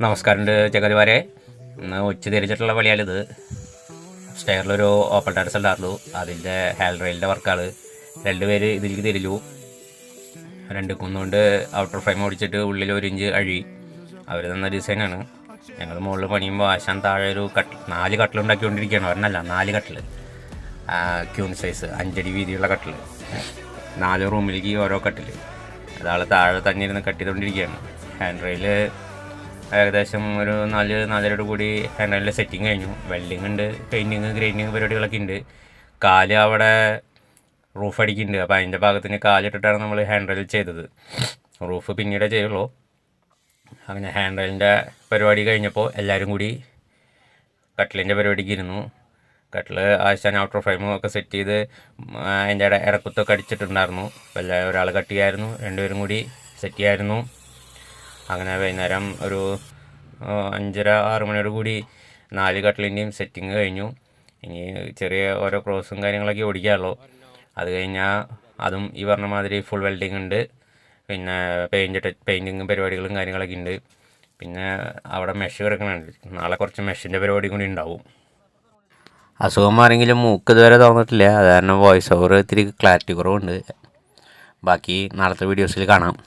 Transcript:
നമസ്കാരമുണ്ട് ചങ്ങാതിമാരെ. ഇന്ന് ഉച്ച തിരിച്ചിട്ടുള്ള പണിയാണിത്. സ്റ്റെയറിലൊരു ഓപ്പൺ ടെറസ് ഉണ്ടായിരുന്നു, അതിൻ്റെ ഹാൻഡ് റെയിലിൻ്റെ വർക്കാണ്. രണ്ടുപേര് ഇതിലേക്ക് തിരിച്ചു. രണ്ട് കുന്നുകൊണ്ട് ഔട്ടർ ഫ്രെയിം ഓടിച്ചിട്ട് ഉള്ളിൽ 1 ഇഞ്ച് അഴി. അവർ തന്ന ഡിസൈനാണ്. ഞങ്ങൾ മുകളിൽ പണിയുമ്പോൾ ആശാൻ താഴെ ഒരു 4 കട്ടിലുണ്ടാക്കിക്കൊണ്ടിരിക്കുകയാണ്. ഒരെണ്ണമല്ല, 4 കട്ടിൽ, ക്യൂൺ സൈസ് 5 അടി വീതിയുള്ള കട്ടിൽ. 4 റൂമിലേക്ക് ഓരോ കട്ടിൽ. അതാൾ താഴെ തന്നെ ഇരുന്ന് കട്ട് ചെയ്തുകൊണ്ടിരിക്കുകയാണ്. ഹാൻഡ് റെയിൽ ഏകദേശം ഒരു 4-4.5 കൂടി ഹാൻഡ് റെയിലിൻ്റെ സെറ്റിങ് കഴിഞ്ഞു. വെൽഡിങ് ഉണ്ട്, പെയിൻറ്റിങ്, ഗ്രൈൻഡിങ് പരിപാടികളൊക്കെ ഉണ്ട്. കാല് അവിടെ റൂഫ് അടിക്കുന്നുണ്ട്. അപ്പോൾ അതിൻ്റെ ഭാഗത്തിന് കാലിട്ടിട്ടാണ് നമ്മൾ ഹാൻഡ് റെയിൽ ചെയ്തത്. റൂഫ് പിന്നീടേ ചെയ്യുള്ളൂ. അങ്ങനെ ഹാൻഡ് റെയിലിൻ്റെ പരിപാടി കഴിഞ്ഞപ്പോൾ എല്ലാവരും കൂടി കട്ടിലിൻ്റെ പരിപാടിക്ക് ഇരുന്നു. കട്ടിൽ ആശാൻ ഔട്ടർ ഫ്രെയിമും ഒക്കെ സെറ്റ് ചെയ്ത് അതിൻ്റെ ഇടക്കുത്തൊക്കെ അടിച്ചിട്ടുണ്ടായിരുന്നു. അപ്പോൾ ഒരാൾ കട്ട് ചെയ്യായിരുന്നു, 2 പേരും കൂടി സെറ്റ് ചെയ്യായിരുന്നു. അങ്ങനെ വൈകുന്നേരം ഒരു 5:30-6 മണിയോട് കൂടി 4 കട്ടിലിൻ്റെയും സെറ്റിങ് കഴിഞ്ഞു. ഇനി ചെറിയ ഓരോ ക്രോസും കാര്യങ്ങളൊക്കെ ഓടിക്കാമല്ലോ. അത് കഴിഞ്ഞാൽ അതും ഈ പറഞ്ഞ മാതിരി ഫുൾ വെൽഡിങ് ഉണ്ട്. പിന്നെ പെയിൻറ്റിങ് പരിപാടികളും കാര്യങ്ങളൊക്കെ ഉണ്ട്. പിന്നെ അവിടെ മെഷ് കിടക്കുന്നുണ്ട്. നാളെ കുറച്ച് മെഷിൻ്റെ പരിപാടി കൂടി ഉണ്ടാവും. അസുഖം ആരെങ്കിലും മൂക്ക് ഇതുവരെ തോന്നിട്ടില്ല. അത് കാരണം വോയിസ് ഓവർ ഇത്തിരി ക്ലാരിറ്റി കുറവുണ്ട്. ബാക്കി നാളത്തെ വീഡിയോസിൽ കാണാം.